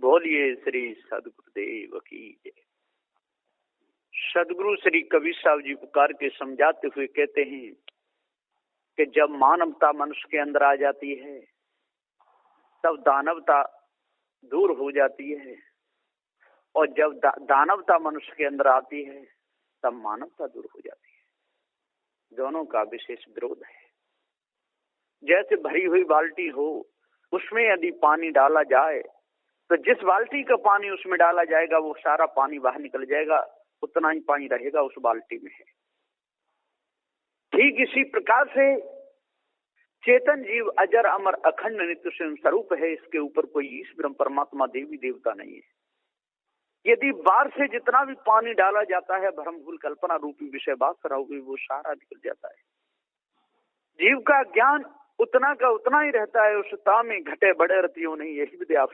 बोलिए श्री सदगुरुदेव की जय। सदगुरु श्री कबीर साहब जी पुकार के समझाते हुए कहते हैं कि जब मानवता मनुष्य के अंदर आ जाती है तब दानवता दूर हो जाती है, और जब दानवता मनुष्य के अंदर आती है तब मानवता दूर हो जाती है। दोनों का विशेष विरोध है। जैसे भरी हुई बाल्टी हो, उसमें यदि पानी डाला जाए तो जिस बाल्टी का पानी उसमें डाला जाएगा वो सारा पानी बाहर निकल जाएगा, उतना ही पानी रहेगा उस बाल्टी में है। ठीक इसी प्रकार से चेतन जीव अजर अमर अखंड नित्य स्वयं स्वरूप है। इसके ऊपर कोई ईश्वर परमात्मा देवी देवता नहीं है। यदि बाहर से जितना भी पानी डाला जाता है भ्रम भूल कल्पना रूपी विषय वासना रूपी, वो सारा निकल जाता है। जीव का ज्ञान उतना का उतना ही रहता है, उसता में घटे बड़े रतियों नहीं। यही विद्या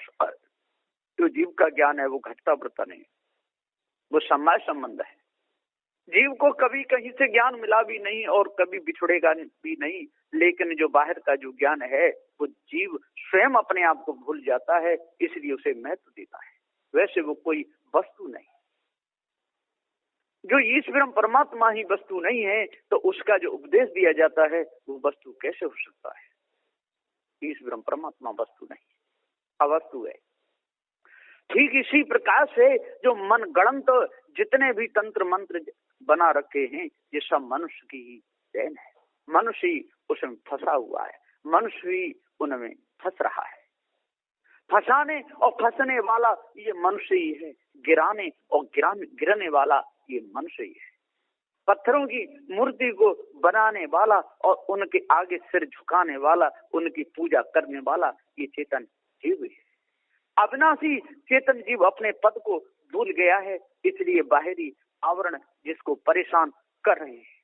जो जीव का ज्ञान है वो घटता बढ़ता नहीं, वो समय संबंध है। जीव को कभी कहीं से ज्ञान मिला भी नहीं और कभी बिछुड़ेगा भी नहीं, लेकिन जो बाहर का जो ज्ञान है वो जीव स्वयं अपने आप को भूल जाता है, इसलिए उसे महत्व देता है। वैसे वो कोई वस्तु नहीं। जो ईश्वर परमात्मा ही वस्तु नहीं है तो उसका जो उपदेश दिया जाता है वो वस्तु कैसे हो सकता है? ईश्वर परमात्मा वस्तु नहीं, अवस्तु है। ठीक इसी प्रकार से जो मन गणंत जितने भी तंत्र मंत्र बना रखे हैं ये सब मनुष्य की ही देन है। मनुष्य ही उसमें फंसा हुआ है, मनुष्य ही उनमें फंस रहा है। फंसाने और फंसने वाला ये मनुष्य ही है, गिराने और गिरने वाला ये मनुष्य ही है। पत्थरों की मूर्ति को बनाने वाला और उनके आगे सिर झुकाने वाला, उनकी पूजा करने वाला ये चेतन जीव है। अविनाशी चेतन जीव अपने पद को भूल गया है, इसलिए बाहरी आवरण जिसको परेशान कर रहे हैं।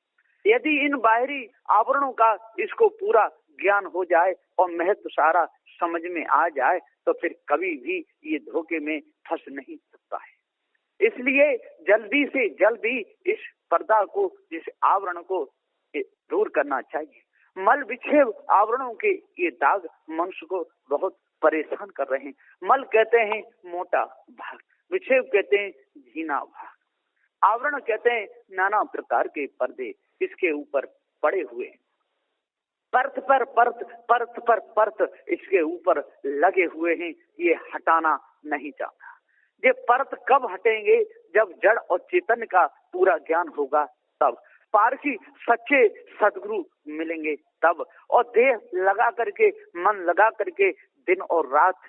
यदि इन बाहरी आवरणों का इसको पूरा ज्ञान हो जाए और महत्व सारा समझ में आ जाए तो फिर कभी भी ये धोखे में फंस नहीं सकता है। इसलिए जल्दी से जल्दी इस पर्दा को, इस आवरण को दूर करना चाहिए। मल विक्षेप आवरणों के ये दाग मनुष्य को बहुत परेशान कर रहे हैं। मल कहते हैं मोटा भाग, विक्षेप कहते हैं झीना भाग, आवरण कहते हैं नाना प्रकार के पर्दे इसके ऊपर पड़े हुए हैं। परत पर परत, परत पर परत इसके ऊपर लगे हुए हैं, ये हटाना नहीं चाहता। ये परत कब हटेंगे? जब जड़ और चेतन का पूरा ज्ञान होगा तब। पारसी सच्चे सदगुरु मिलेंगे तब, और देह लगा करके, मन लगा करके दिन और रात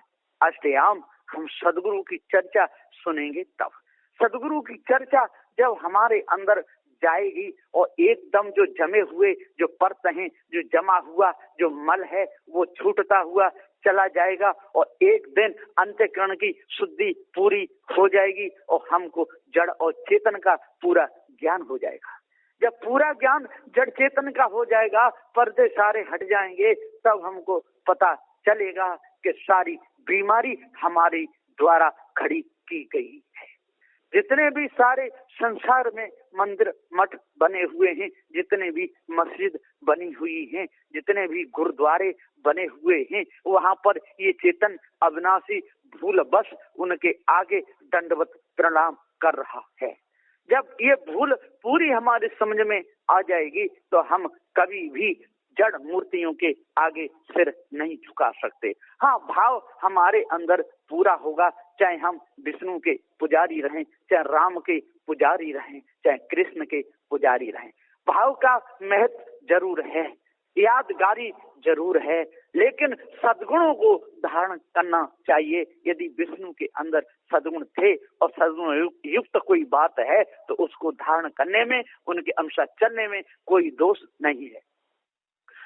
अष्टयाम हम सदगुरु की चर्चा सुनेंगे तब। सदगुरु की चर्चा जब हमारे अंदर जाएगी और एकदम जो जमे हुए जो परत हैं, जो जमा हुआ जो मल है वो छूटता हुआ चला जाएगा और एक दिन अंतःकरण की शुद्धि पूरी हो जाएगी और हमको जड़ और चेतन का पूरा ज्ञान हो जाएगा। जब पूरा ज्ञान जड़ चेतन का हो जाएगा, पर्दे सारे हट जाएंगे, तब हमको पता चलेगा कि सारी बीमारी हमारी द्वारा खड़ी की गई है। जितने भी सारे संसार में मंदिर मठ बने हुए हैं, जितने भी मस्जिद बनी हुई हैं, जितने भी गुरुद्वारे बने हुए हैं, वहां पर ये चेतन अविनाशी भूल बस उनके आगे दंडवत प्रणाम कर रहा है। जब ये भूल पूरी हमारे समझ में आ जाएगी तो हम कभी भी जड़ मूर्तियों के आगे सिर नहीं झुका सकते। हाँ, भाव हमारे अंदर पूरा होगा, चाहे हम विष्णु के पुजारी रहें, चाहे राम के पुजारी रहें, चाहे कृष्ण के पुजारी रहें। भाव का महत्व जरूर है, यादगारी जरूर है, लेकिन सद्गुणों को धारण करना चाहिए। यदि विष्णु के अंदर सद्गुण थे और सद्गुण युक्त कोई बात है तो उसको धारण करने में, उनके अनुसार चलने में कोई दोष नहीं है।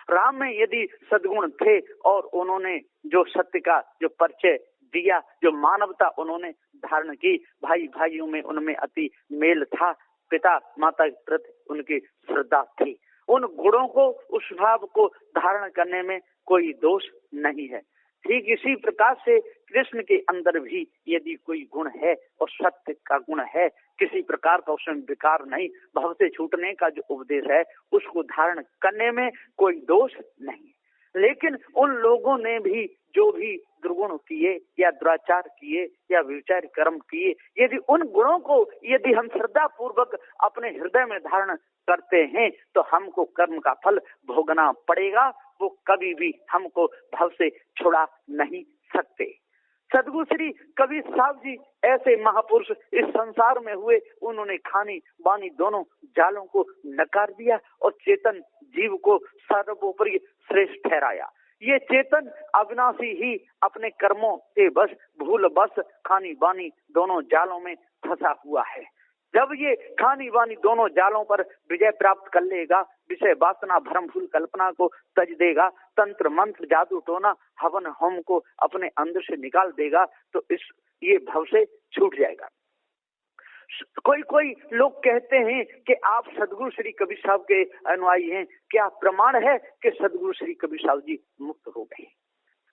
राम में यदि सद्गुण थे और उन्होंने जो सत्य का जो परिचय दिया, जो मानवता उन्होंने धारण की, भाई भाइयों में उनमें अति मेल था, पिता माता के प्रति उनकी श्रद्धा थी, उन गुणों को, उस भाव को धारण करने में कोई दोष नहीं है। ठीक इसी प्रकार से कृष्ण के अंदर भी यदि कोई गुण है और सत्य का गुण है, किसी प्रकार का उसमें विकार नहीं, भव से छूटने का जो उपदेश है उसको धारण करने में कोई दोष नहीं। लेकिन उन लोगों ने भी जो भी दुर्गुण किए या दुराचार किए या विचार कर्म किए, यदि उन गुणों को यदि हम श्रद्धा पूर्वक अपने हृदय में धारण करते हैं तो हमको कर्म का फल भोगना पड़ेगा। वो कभी भी हमको भव से छुड़ा नहीं सकते। सदगुरु श्री कबीर साहब जी ऐसे महापुरुष इस संसार में हुए, उन्होंने खानी बानी दोनों जालों को नकार दिया और चेतन जीव को सर्वोपरि श्रेष्ठ ठहराया। ये चेतन अविनाशी ही अपने कर्मों के बस भूल बस खानी बानी दोनों जालों में फंसा हुआ है। जब ये खानी बानी दोनों जालों पर विजय प्राप्त कर लेगा, विषय वासना भ्रम भूल कल्पना को तज देगा, तंत्र मंत्र जादू टोना हवन होम को अपने अंदर से निकाल देगा, तो ये भव से छूट जाएगा। कोई लोग कहते हैं कि आप सदगुरु श्री कबीर साहब के अनुयायी हैं, क्या प्रमाण है कि सदगुरु श्री कबीर साहब जी मुक्त हो गए?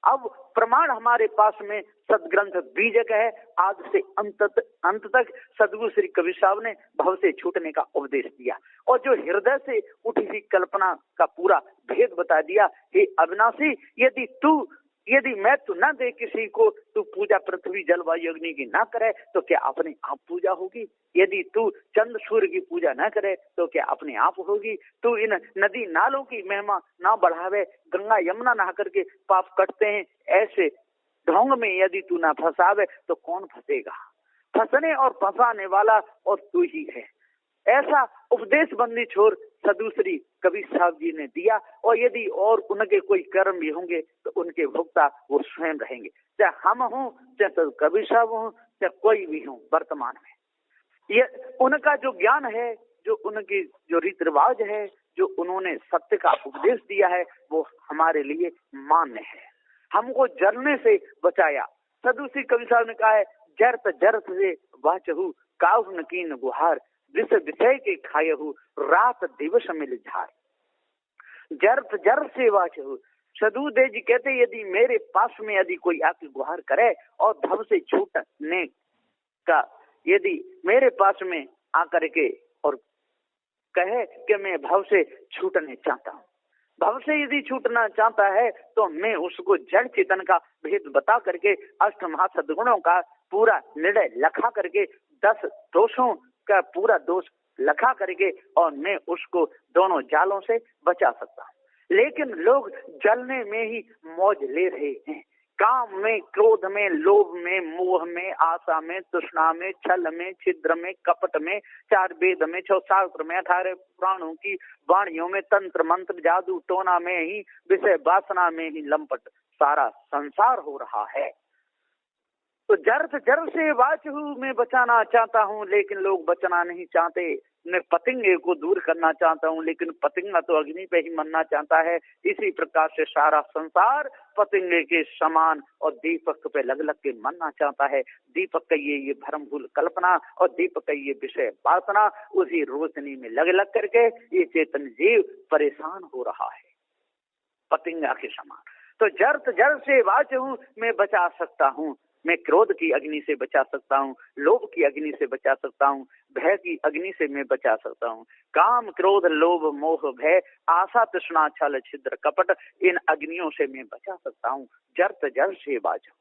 अब प्रमाण हमारे पास में सदग्रंथ बीजक है। आज से अंत तक सदगुरु श्री कबीर साहब ने भव से छूटने का उपदेश दिया और जो हृदय से उठी हुई कल्पना का पूरा भेद बता दिया। हे अविनाशी, यदि मैं तू न दे किसी को, तू पूजा पृथ्वी जल वायु अग्नि की ना करे तो क्या अपने आप पूजा होगी? यदि तू चंद्र सूर्य की पूजा न करे तो क्या अपने आप होगी? तू इन नदी नालों की महिमा ना बढ़ावे, गंगा यमुना नहा करके पाप कटते हैं, ऐसे ढोंग में यदि तू ना फंसावे तो कौन फंसेगा? फंसने और फंसाने वाला और तू ही है। ऐसा उपदेश बंदी छोर सदगुरु श्री कबीर साहब जी ने दिया। और यदि और उनके कोई कर्म भी होंगे तो उनके भुगता वो स्वयं रहेंगे, चाहे हम हों, चाहे कबीर साहब हों, चाहे कोई भी हो। वर्तमान में ये उनका जो ज्ञान है, जो उनकी जो रीति रिवाज है, जो उन्होंने सत्य का उपदेश दिया है, वो हमारे लिए मान्य है। हमको जलने से बचाया। सदगुरु श्री कबीर साहब ने कहा है, जरत जरत से वाचहु काहु न कीन गुहार, विषय के खायहु रात दिवस मिल झार। जरत जर से वाचहु, सदगुरुदेव जी कहते यदि मेरे पास में यदि कोई आके गुहार करे और भव से छूटने का, यदि मेरे पास में आकर के और कहे कि मैं भव से छूटने चाहता हूँ, भव से यदि छूटना चाहता है तो मैं उसको जड़ चेतन का भेद बता करके अष्ट महासद्गुणों का पूरा निर्णय लखा करके 10 दोषों का पूरा दोष लखा करके और मैं उसको दोनों जालों से बचा सकता हूँ। लेकिन लोग जलने में ही मौज ले रहे हैं, काम में, क्रोध में, लोभ में, मोह में, आशा में, तृष्णा में, छल में, छिद्र में, कपट में, 4 वेद में, 6 शास्त्र में, 18 पुराणों की वाणियों में, तंत्र मंत्र जादू टोना में ही, विषय वासना में ही लंपट सारा संसार हो रहा है। तो जर से वाचहु मैं बचाना चाहता हूँ, लेकिन लोग बचना नहीं चाहते। मैं पतंगे को दूर करना चाहता हूँ, लेकिन पतंगा तो अग्नि पे ही मरना चाहता है। इसी प्रकार से सारा संसार पतंगे के समान और दीपक पे लग लग के मरना चाहता है। दीपक का ये भ्रम भूल कल्पना और दीपक का ये विषय वासना, उसी रोशनी में लग लग करके ये चेतन जीव परेशान हो रहा है पतंगा के समान। तो जर से वाचहु मैं बचा सकता हूँ। मैं क्रोध की अग्नि से बचा सकता हूँ, लोभ की अग्नि से बचा सकता हूँ, भय की अग्नि से मैं बचा सकता हूँ। काम, क्रोध, लोभ, मोह, भय, आशा, तृष्णा, छल, छिद्र, कपट, इन अग्नियों से मैं बचा सकता हूँ। जर से बाजू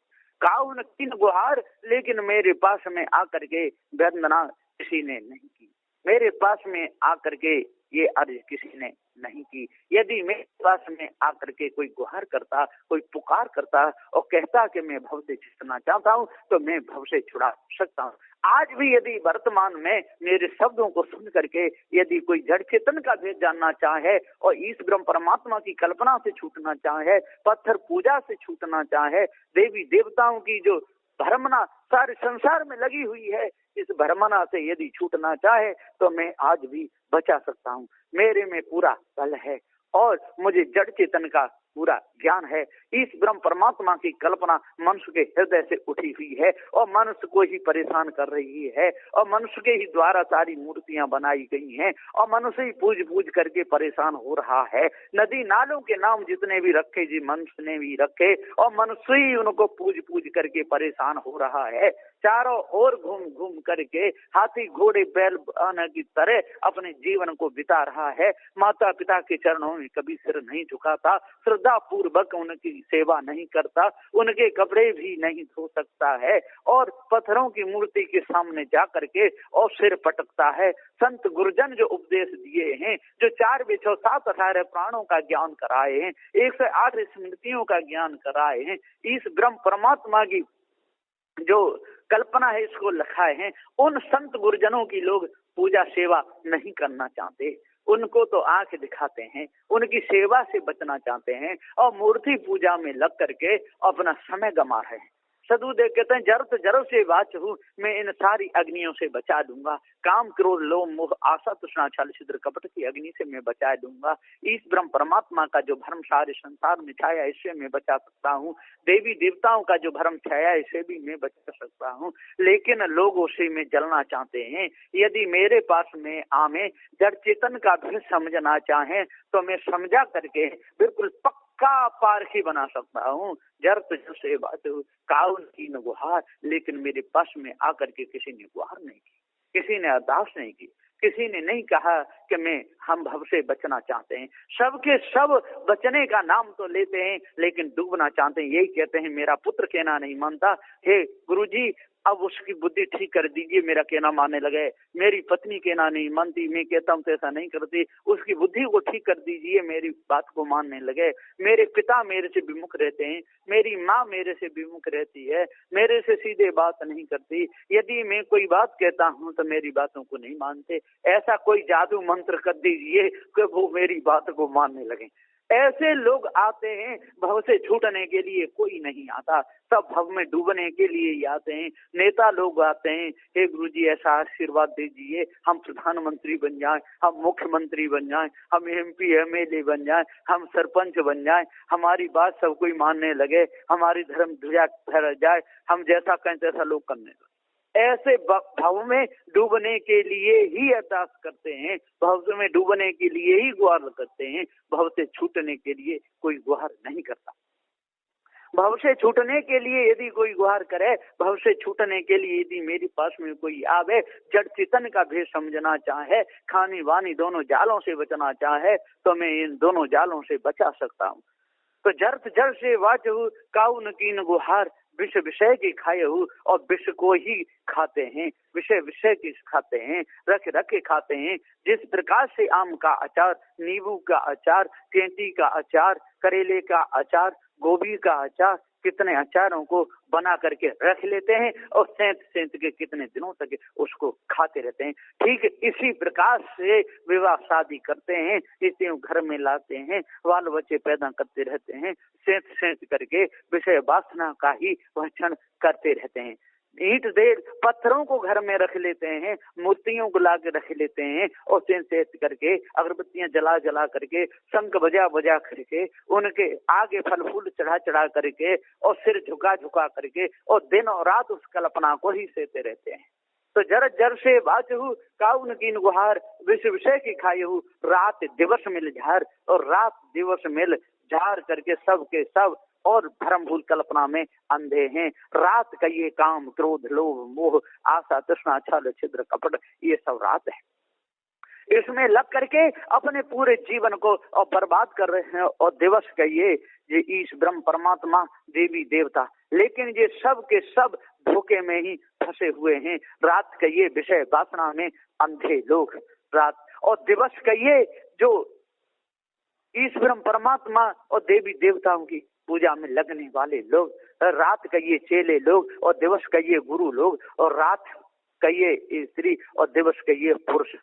काहु न कीन गुहार, लेकिन मेरे पास में आकर के वंदना किसी ने नहीं की, मेरे पास में आकर के ये अर्ज किसी ने नहीं की। यदि मेरे पास में आकर के कोई गुहार करता, कोई पुकार करता और कहता कि मैं भव से छूटना चाहता हूँ, तो मैं भव से छुड़ा सकता हूँ। आज भी यदि वर्तमान में मेरे शब्दों को सुन करके यदि कोई जड़ चेतन का भेद जानना चाहे और ईश ब्रह्म परमात्मा की कल्पना से छूटना चाहे, पत्थर पूजा से छूटना चाहे, देवी देवताओं की जो भ्रमना सारे संसार में लगी हुई है, इस भ्रमना से यदि छूटना चाहे तो मैं आज भी बचा सकता हूँ। मेरे में पूरा बल है और मुझे जड़ चेतन का पूरा ज्ञान है। इस ब्रह्म परमात्मा की कल्पना मनुष्य के हृदय से उठी हुई है और मनुष्य को ही परेशान कर रही है और मनुष्य के ही द्वारा सारी मूर्तियां बनाई गई हैं और मनुष्य ही पूज करके परेशान हो रहा है। नदी नालों के नाम जितने भी रखे जी मनुष्य ने भी रखे और मनुष्य ही उनको पूज करके परेशान हो रहा है। चारों ओर घूम करके हाथी घोड़े बैल की तरह अपने जीवन को बिता रहा है। माता पिता के चरणों में कभी सिर नहीं झुकाता, श्रद्धा पूर्वक उनकी सेवा नहीं करता, उनके कपड़े भी नहीं धो सकता है और पत्थरों की मूर्ति के सामने जा करके और सिर पटकता है। संत गुरुजन जो उपदेश दिए हैं, जो 4 विषयों 7 18 प्राणों का ज्ञान कराए हैं, 108 स्मृतियों का ज्ञान कराए हैं, इस ब्रह्म परमात्मा की जो कल्पना है इसको लिखाए हैं, उन संत गुरुजनों की लोग पूजा सेवा नहीं करना चाहते। उनको तो आंख दिखाते हैं, उनकी सेवा से बचना चाहते हैं और मूर्ति पूजा में लग करके अपना समय गमा रहे हैं। सदुदेव कहते हैं जर से वाचहु, मैं इन सारी अग्नियों से बचा दूंगा। काम क्रोध लोभ मोह आशा तृष्णा छल छिद्र कपट की अग्नि से मैं बचा दूंगा। इस ब्रह्म परमात्मा का जो भ्रम सारे संसार में छाया इससे मैं बचा सकता हूँ। देवी देवताओं का जो भ्रम छाया इसे भी मैं बचा सकता हूँ। लेकिन लोग उसे में जलना चाहते हैं। यदि मेरे पास में आमे जड़ चेतन का भी समझना चाहे तो मैं समझा करके बिल्कुल का पारखी बना सकता हूँ। जर से बात काउन की न गुहार, लेकिन मेरे पास में आकर के किसी ने गुहार नहीं की, किसी ने अरदास नहीं की, किसी ने नहीं कहा कि मैं हम भव से बचना चाहते हैं। सबके सब बचने का नाम तो लेते हैं लेकिन डूबना चाहते हैं। यही कहते हैं मेरा पुत्र कहना नहीं मानता, हे गुरुजी अब उसकी बुद्धि ठीक कर दीजिए, मेरा कहना मानने लगे। मेरी पत्नी कहना नहीं मानती, मैं कहता हूँ तो ऐसा नहीं करती, उसकी बुद्धि को ठीक कर दीजिए, मेरी बात को मानने लगे। मेरे पिता मेरे से विमुख रहते हैं, मेरी माँ मेरे से विमुख रहती है, मेरे से सीधे बात नहीं करती। यदि मैं कोई बात कहता हूँ तो मेरी बातों को नहीं मानते। ऐसा कोई जादू मंत्र कर दीजिए कि वो मेरी बात को मानने लगे। ऐसे लोग आते हैं, भव से छूटने के लिए कोई नहीं आता, सब भव में डूबने के लिए ही आते हैं। नेता लोग आते हैं, हे गुरुजी ऐसा आशीर्वाद दीजिए हम प्रधानमंत्री बन जाएं, हम मुख्यमंत्री बन जाएं, हम MP MLA बन जाएं, हम सरपंच बन जाएं, हमारी बात सब कोई मानने लगे, हमारी धर्म ध्वजा फहरा जाए, हम जैसा कहें तैसा लोग करने लगे। ऐसे भव में डूबने के लिए ही अरदास करते हैं, भव में डूबने के लिए ही गुहार करते हैं, भव से छूटने के लिए कोई गुहार नहीं करता। भव से छूटने के लिए यदि कोई गुहार करे, भव से छूटने के लिए यदि मेरे पास में कोई आवे, जड़ चेतन का भेद समझना चाहे, खानी वानी दोनों जालों से बचना चाहे, तो मैं इन दोनों जालों से बचा सकता हूँ। तो जड़ से वाचहु काउन कीन गुहार, विष विषय की खाए हु और विष को ही खाते हैं, विषय की खाते हैं, रख के खाते हैं। जिस प्रकार से आम का अचार, नींबू का अचार, तेंती का अचार, करेले का अचार, गोभी का अचार, कितने अचारों को बना करके रख लेते हैं और सेंत के कितने दिनों तक उसको खाते रहते हैं। ठीक इसी प्रकार से विवाह शादी करते हैं, इसे घर में लाते हैं, बाल बच्चे पैदा करते रहते हैं, सेंत करके विषय वासना का ही भक्षण करते रहते हैं। ईंट देर पत्थरों को घर में रख लेते हैं, मूर्तियों को ला के रख लेते हैं और सेंत करके अगरबत्तियां जला करके, शंख बजा करके, उनके आगे फल फूल चढ़ा करके और सिर झुका करके और दिन और रात उस कल्पना को ही सहते रहते हैं। तो जर से बाचहु काउन कीन गुहार, विष विषय की खायहु, रात दिवस मिल झार, और रात दिवस मिल झार करके सब के सब और भ्रम भूल कल्पना में अंधे हैं। रात का ये काम क्रोध लोभ मोह आशा तृष्णा छल छिद्र कपट, ये सब रात है। इसमें लग करके अपने पूरे जीवन को और बर्बाद कर रहे हैं। और दिवस का ये ईश ब्रह्म परमात्मा देवी देवता, लेकिन ये सब के सब धोखे में ही फंसे हुए हैं। रात का ये विषय वासना में अंधे लोग, रात और दिवस का ये जो ईश ब्रह्म परमात्मा और देवी देवताओं की पूजा में लगने वाले लोग, रात का ये चेले लोग और दिवस का ये गुरु लोग, और रात का ये स्त्री और दिवस का ये पुरुष,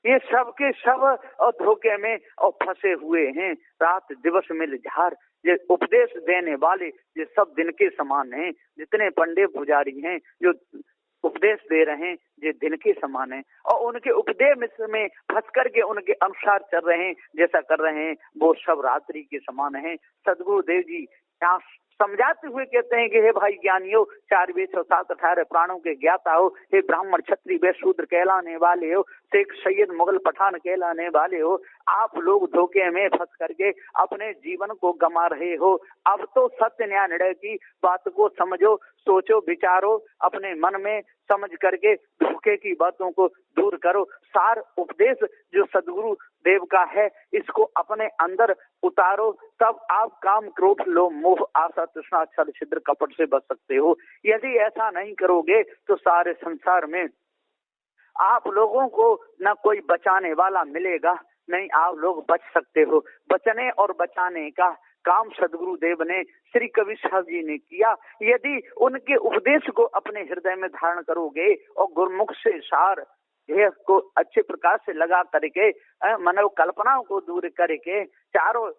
ये सब के सब और धोखे में और फंसे हुए हैं। रात दिवस मिल झार, ये उपदेश देने वाले ये सब दिन के समान हैं। जितने पंडित पुजारी हैं जो उपदेश दे रहे हैं ये दिन के समान है, और उनके उपदेश में फंस करके उनके अनुसार चल रहे हैं, जैसा कर रहे हैं, वो सब रात्रि के समान है। सदगुरुदेव जी यहाँ समझाते हुए कहते हैं कि हे भाई ज्ञानियों, 4 वेद और 7 18 प्राणों के ज्ञाता हो, हे ब्राह्मण क्षत्रिय वैश्य शूद्र कहलाने वाले हो, शेख सैयद मुगल पठान कहलाने वाले हो, आप लोग धोखे में फंस करके अपने जीवन को गंवा रहे हो। अब तो सत्य न्याय निर्णय की बात को समझो, सोचो, विचारो, अपने मन में समझ करके धोखे की बातों को दूर करो। सार उपदेश जो सदगुरु देव का है इसको अपने अंदर उतारो, तब आप काम, क्रोध, लोभ, मोह, आशा, तृष्णा, छल, छिद्र, कपट से बच सकते हो। यदि ऐसा नहीं करोगे तो सारे संसार में आप लोगों को न कोई बचाने वाला मिलेगा, नहीं आप लोग बच सकते हो। बचने और बचाने का काम सदगुरु देव ने, श्री कबीर साहब जी ने किया। यदि उनके उपदेश को अपने हृदय में धारण करोगे और गुरुमुख से सार को अच्छे प्रकार से लगा करके मनोकल्पनाओं कल्पनाओं को दूर करके चारों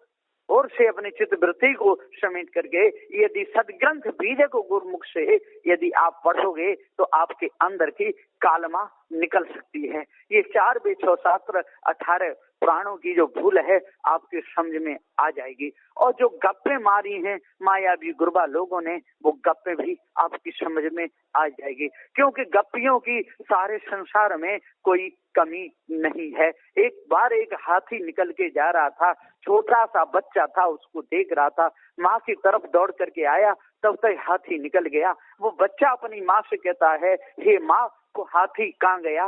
और से अपने चित्त वृत्ति को समेट करके यदि सदग्रंथ बीज को गुरुमुख से यदि आप पढ़ोगे तो आपके अंदर की कालमा निकल सकती है। ये 4 वेद 6 शास्त्र 18 पुराणों की जो भूल है आपके समझ में आ जाएगी। और जो गप्पे मारी हैं मायावी गुरबा लोगों ने, वो गप्पे भी आपकी समझ में आ जाएगी, क्योंकि गप्पियों की सारे संसार में कोई कमी नहीं है। एक बार एक हाथी निकल के जा रहा था, छोटा सा बच्चा था, उसको देख रहा था, माँ की तरफ दौड़ करके आया, तब तक हाथी निकल गया। वो बच्चा अपनी माँ से कहता है, हे माँ, वो हाथी कहाँ गया?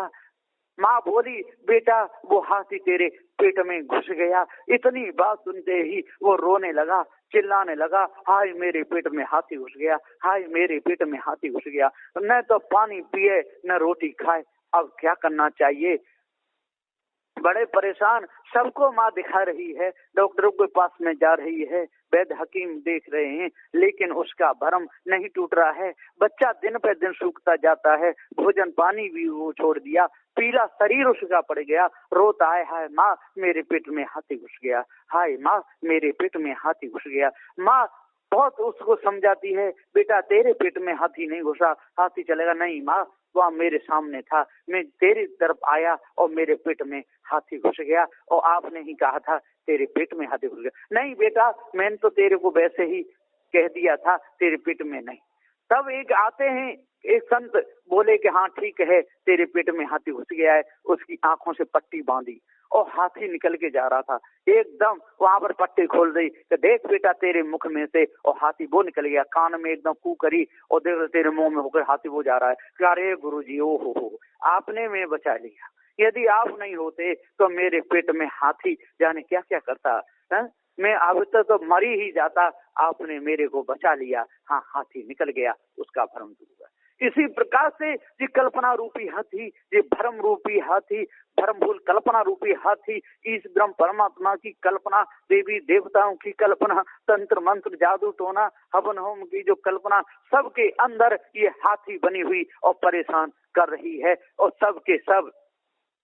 माँ बोली, बेटा वो हाथी तेरे पेट में घुस गया। इतनी बात सुनते ही वो रोने लगा, चिल्लाने लगा, हाय मेरे पेट में हाथी घुस गया, हाय मेरे पेट में हाथी घुस गया। न तो पानी पिए न रोटी खाए, अब क्या करना चाहिए? बड़े परेशान, सबको माँ दिखा रही है, डॉक्टरों के पास में जा रही है, वैद्य हकीम देख रहे हैं, लेकिन उसका भरम नहीं टूट रहा है। बच्चा दिन पे दिन सूखता जाता है, भोजन पानी भी वो छोड़ दिया, पीला शरीर उसका पड़ गया, रोता है, हाय माँ मेरे पेट में हाथी घुस गया, हाय माँ मेरे पेट में हाथी घुस गया। माँ बहुत उसको समझाती है, बेटा तेरे पेट में हाथी नहीं घुसा, हाथी चलेगा नहीं माँ, वह मेरे सामने था, मैं तेरी तरफ आया और मेरे पेट में हाथी घुस गया, और आपने ही कहा था तेरे पेट में हाथी घुस गया। नहीं बेटा, मैंने तो तेरे को वैसे ही कह दिया था, तेरे पेट में नहीं। तब एक आते हैं, एक संत बोले कि हाँ ठीक है, तेरे पेट में हाथी घुस गया है। उसकी आंखों से पट्टी बांधी और हाथी निकल के जा रहा था, एकदम वहां पर पट्टी खोल दी कि देख बेटा तेरे मुख में से, और हाथी वो निकल गया। कान में एकदम कू करी और देख तेरे मुंह में होकर हाथी वो जा रहा है। अरे गुरु जी, ओ हो, आपने मैं बचा लिया, यदि आप नहीं होते तो मेरे पेट में हाथी जाने क्या क्या करता है, मैं अब तक तो मरी ही जाता, आपने मेरे को बचा लिया। हाँ, हाथी निकल गया, उसका भ्रम दूर हुआ। इसी प्रकार से ये कल्पना रूपी हाथी, ये भ्रम रूपी हाथी, भ्रम भूल कल्पना रूपी हाथी, इस ब्रह्म परमात्मा की कल्पना, देवी देवताओं की कल्पना, तंत्र मंत्र जादू टोना हवन होम की जो कल्पना, सबके अंदर ये हाथी बनी हुई और परेशान कर रही है। और सबके सब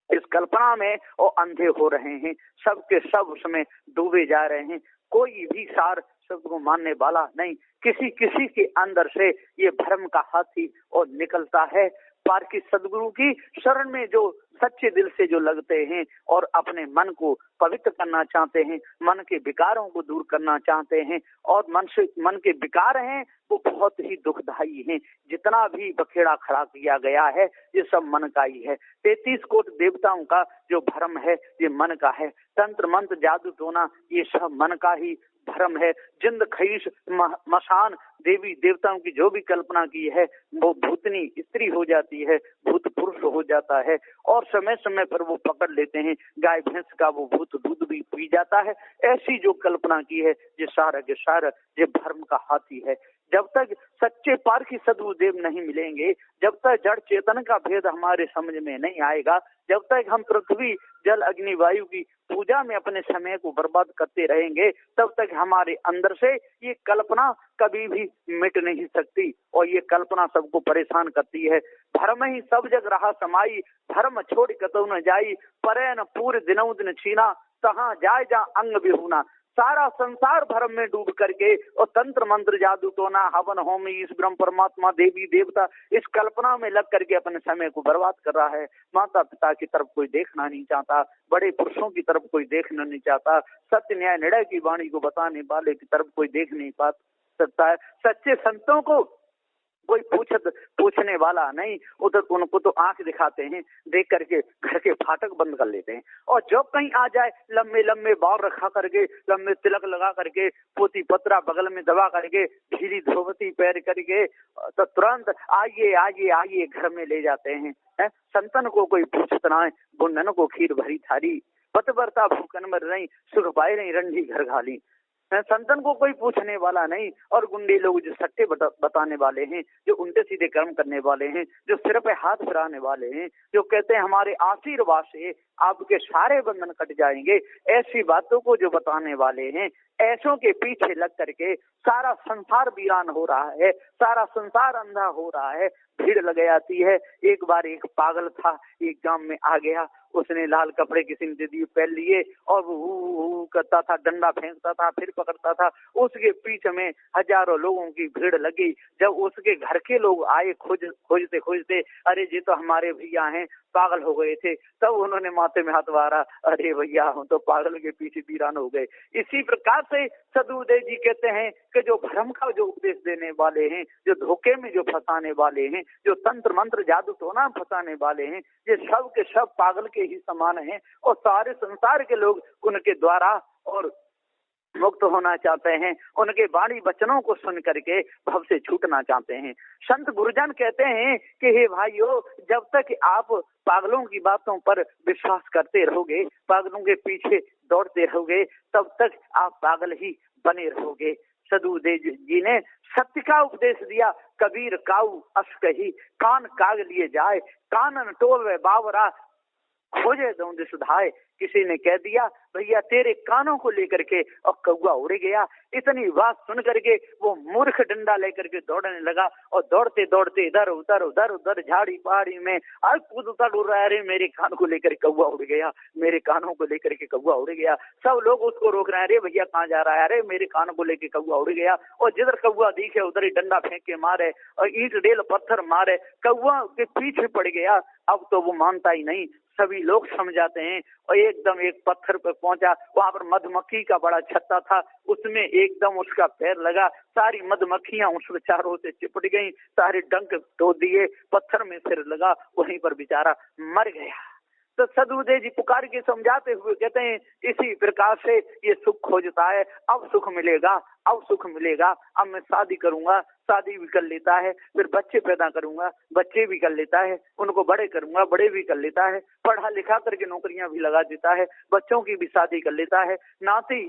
इस कल्पना में और अंधे हो रहे हैं, सबके सब उसमें डूबे जा रहे हैं। कोई भी सार शब्द को मानने वाला नहीं, किसी किसी के अंदर से ये भ्रम का हाथी और निकलता है। पारकी सदगुरु की शरण में जो सच्चे दिल से जो लगते हैं और अपने मन को पवित्र करना चाहते हैं, मन के विकारों को दूर करना चाहते हैं, और मन के विकार हैं वो बहुत ही दुखदायी हैं। जितना भी बखेड़ा खड़ा किया गया है ये सब मन का ही है। 33 कोटि देवताओं का जो भ्रम है ये मन का है। तंत्र मंत्र जादू टोना ये सब मन का ही भ्रम है। जिंद खईश मसान देवी देवताओं की जो भी कल्पना की है वो भूतनी स्त्री हो जाती है, भूत पुरुष हो जाता है, और समय समय पर वो पकड़ लेते हैं, गाय भैंस का वो भूत दूध भी पी जाता है। ऐसी जो कल्पना की है ये सारा के सारा ये भ्रम का हाथी है। जब तक सच्चे पारखी सदगुरुदेव नहीं मिलेंगे, जब तक जड़ चेतन का भेद हमारे समझ में नहीं आएगा, जब तक हम पृथ्वी जल अग्नि वायु की पूजा में अपने समय को बर्बाद करते रहेंगे, तब तक हमारे अंदर से ये कल्पना कभी भी मिट नहीं सकती, और ये कल्पना सबको परेशान करती है। धर्म ही सब जग रहा समाई, धर्म छोड़ कतौ न जाई, परे न पूरे दिनों दिन छीना, तहाँ जाए जा अंग बिहुना। सारा संसार भ्रम में डूब करके और तंत्र मंत्र जादू टोना हवन होम इस ब्रह्म परमात्मा देवी देवता इस कल्पना में लग करके अपने समय को बर्बाद कर रहा है। माता पिता की तरफ कोई देखना नहीं चाहता, बड़े पुरुषों की तरफ कोई देखना नहीं चाहता, सत्य न्याय निर्णय की वाणी को बताने वाले की तरफ कोई देख नहीं सकता है। सच्चे संतों को कोई पूछने वाला नहीं, उधर उनको तो आंख दिखाते हैं, देख करके घर के फाटक बंद कर लेते हैं। और जो कहीं आ जाए लंबे लंबे बाल रखा करके, लंबे तिलक लगा करके, पोती पत्रा बगल में दबा करके, ढीली धोती पहन करके, तो तुरंत आइए आइए आइए घर में ले जाते हैं। संतन को कोई पूछता ना है, बुंडन को खीर भरी थारी, पत बरता भूखन मर रही, सुख पाए नहीं रंडी घर खाली। संतन को कोई पूछने वाला नहीं, और गुंडे लोग जो सट्टे बताने वाले हैं, जो उल्टे सीधे कर्म करने वाले हैं, जो सिर पे हाथ फिराने वाले हैं, जो कहते हैं हमारे आशीर्वाद से आपके सारे बंधन कट जाएंगे, ऐसी बातों को जो बताने वाले हैं, ऐसों के पीछे लग करके सारा संसार वीरान हो रहा है, सारा संसार अंधा हो रहा है, भीड़ लग जाती है। एक बार एक पागल था, एक गांव में आ गया, उसने लाल कपड़े किसी ने दे दिए, पहन लिए, और वो करता था, डंडा फेंकता था, फिर पकड़ता था। उसके पीछे में हजारों लोगों की भीड़ लगी। जब उसके घर के लोग आए खोजते खोजते, अरे ये तो हमारे भैया हैं, पागल हो गए थे, तब उन्होंने माथे में हाथ मारा, अरे भैया हम तो पागल के पीछे वीरान हो गए। इसी प्रकार से सदगुरुदेव जी कहते हैं कि जो भ्रम का जो उपदेश देने वाले हैं, जो धोखे में जो फंसाने वाले हैं, जो तंत्र मंत्र जादू टोना फंसाने वाले हैं, ये सब के सब पागल के ही समान हैं, और सारे संसार के लोग उनके द्वारा और मुक्त होना चाहते हैं, उनके वाणी वचनों को सुन करके भव से छूटना चाहते हैं। संत गुरुजन कहते हैं कि हे भाइयों, जब तक आप पागलों की बातों पर विश्वास करते रहोगे, पागलों के पीछे दौड़ते रहोगे, तब तक आप पागल ही बने रहोगे। सदगुरुदेव जी ने सत्य का उपदेश दिया, कबीर काऊ अस कही, कान काग लिए जाए, कानन टोवे बावरा, खोजे दौंद सुधाए। किसी ने कह दिया भैया तेरे कानों को लेकर के, और कौवा उड़ गया। इतनी बात सुन करके वो मूर्ख डंडा लेकर के दौड़ने लगा, और दौड़ते दौड़ते इधर उधर उधर उधर झाड़ी पहाड़ी में कूदता उड़ रहा है, अरे मेरे कान को लेकर कौवा उड़ गया, मेरे कानों को लेकर के कौवा उड़ गया। सब लोग उसको रोक रहे हैं, अरे भैया कहाँ जा रहा है, अरे मेरे कानों को लेकर कौवा उड़ गया। और जिधर कौवा दिखे उधर ही डंडा फेंक के मारे, और ईंट डेल पत्थर मारे, कौवा के पीछे पड़ गया। अब तो वो मानता ही नहीं, सभी लोग समझाते हैं, और एकदम एक पत्थर पर पहुंचा, वहां पर मधुमक्खी का बड़ा छत्ता था, उसमें एकदम उसका पैर लगा, सारी मधुमक्खियां उसके चारों से चिपट गईं, सारे डंक तोड़ दिए, पत्थर में सिर लगा, वहीं पर बेचारा मर गया। तो सदगुरुदेव जी पुकार के समझाते हुए कहते हैं, इसी प्रकार से ये सुख खोजता है, अब सुख मिलेगा, अब सुख मिलेगा, अब मैं शादी करूंगा, शादी भी कर लेता है, फिर बच्चे पैदा करूंगा, बच्चे भी कर लेता है, उनको बड़े करूंगा, बड़े भी कर लेता है, पढ़ा लिखा करके नौकरियां भी लगा देता है, बच्चों की भी शादी कर लेता है, नाती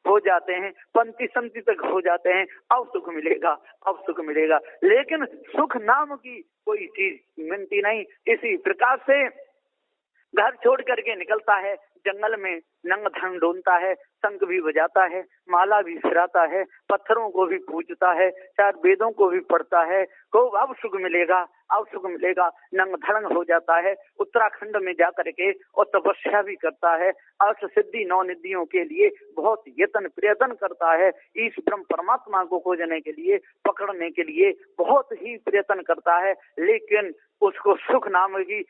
हो जाते हैं, पंक्ति संति तक हो जाते हैं, अब सुख मिलेगा, अब सुख मिलेगा। लेकिन सुख नाम की कोई चीज मिलती नहीं। इसी प्रकार से घर छोड़ करके निकलता है, जंगल में नंग धन ढूंढता है, शंख भी बजाता है, माला भी फिराता है, पत्थरों को भी पूजता है, चार वेदों को भी पढ़ता है, को अब सुख मिलेगा, अब सुख मिलेगा, नंग धड़ंग हो जाता है, उत्तराखंड में जा करके और तपस्या भी करता है, अर्थ सिद्धि नौ निधियों के लिए बहुत यत्न प्रयत्न करता है, इस ब्रह्म परमात्मा को खोजने के लिए, पकड़ने के लिए बहुत ही प्रयत्न करता है, लेकिन उसको सुख नाम की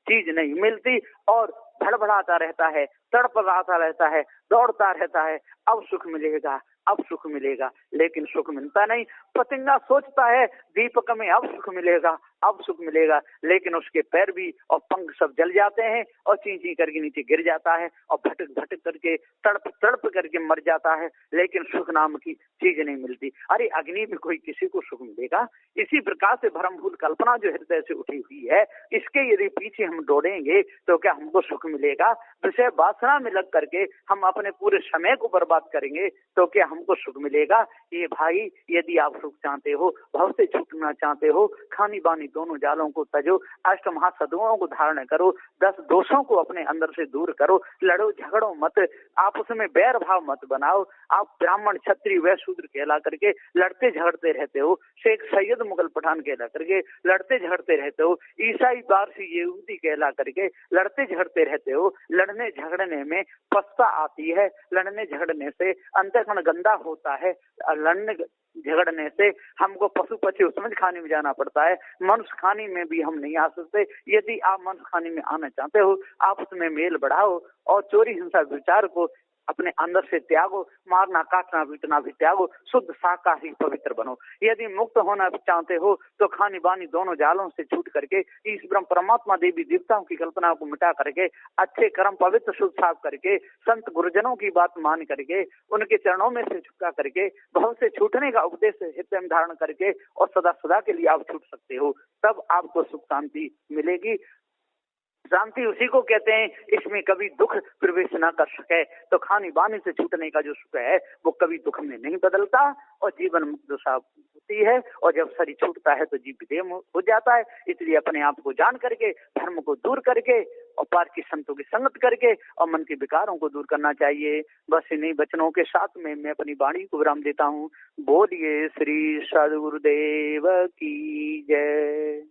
चीज नहीं मिलती, और भड़बड़ाता रहता है, तड़पड़ाता रहता है, दौड़ता रहता है, अब सुख मिलेगा, अब सुख मिलेगा, लेकिन सुख मिलता नहीं। पतंगा सोचता है दीपक में अब सुख मिलेगा, अब सुख मिलेगा, लेकिन उसके पैर भी और पंख सब जल जाते हैं, और ची ची करके नीचे गिर जाता है, और भटक भटक करके तड़प तड़प करके मर जाता है, लेकिन सुख नाम की चीज नहीं मिलती। अरे अग्नि में कोई किसी को सुख मिलेगा? इसी प्रकार से भ्रमभूत कल्पना जो हृदय से उठी हुई है, इसके यदि पीछे हम दौड़ेंगे तो क्या हमको सुख मिलेगा? विषय वासना में लग करके हम अपने पूरे समय को बर्बाद करेंगे तो क्या हमको सुख मिलेगा? ये भाई, यदि आप सुख चाहते हो, भव से छूटना चाहते हो, खानी बानी दोनों जालों को तजो, अष्ट महासदुओं को धारण करो, 10 दोषों को अपने अंदर से दूर करो, लड़ो झगड़ो मत, आपस में बैर भाव मत बनाओ। आप ब्राह्मण क्षत्रिय वैश्य शूद्र कहला करके लड़ते झगड़ते रहते हो, शेख सैयद मुगल पठान कहला करके लड़ते झगड़ते रहते हो, ईसाई पारसी यहूदी कहला करके लड़ते झगड़ते रहते हो। लड़ने झगड़ने में पछता आती है, लड़ने झगड़ने से अंतःकरण गंदा होता है, लड़ने झगड़ने से हमको पशु पक्षी समझ खाने में जाना पड़ता है, मनुष्य खाने में भी हम नहीं आ सकते। यदि आप मनुष्य खाने में आना चाहते हो, आप उसमें मेल बढ़ाओ और चोरी हिंसा विचार को अपने अंदर से त्यागो, मारना काटना पीटना भी त्यागो, शुद्ध शाकाहारी पवित्र बनो। यदि मुक्त होना चाहते हो तो खानी बानी दोनों जालों से छूट करके इस ब्रह्म परमात्मा देवी देवताओं की कल्पना को मिटा करके अच्छे कर्म पवित्र शुद्ध साफ करके संत गुरुजनों की बात मान करके उनके चरणों में से झुका करके भव से छूटने का उपदेश हृदय में धारण करके और सदा सदा के लिए आप छूट सकते हो। तब आपको सुख शांति मिलेगी। शांति उसी को कहते हैं इसमें कभी दुख प्रवेश ना कर सके। तो खानी बानी से छूटने का जो सुख है वो कभी दुख में नहीं बदलता और जीवन मुक्त दशा होती है। और जब शरीर छूटता है तो जीव विदेह हो जाता है। इसलिए अपने आप को जान करके धर्म को दूर करके और पार की संतों की संगत करके और मन के विकारों को दूर करना चाहिए। बस इन्हीं वचनों के साथ में मैं अपनी वाणी को विराम देता हूँ। बोलिए श्री सद्गुरुदेव की जय।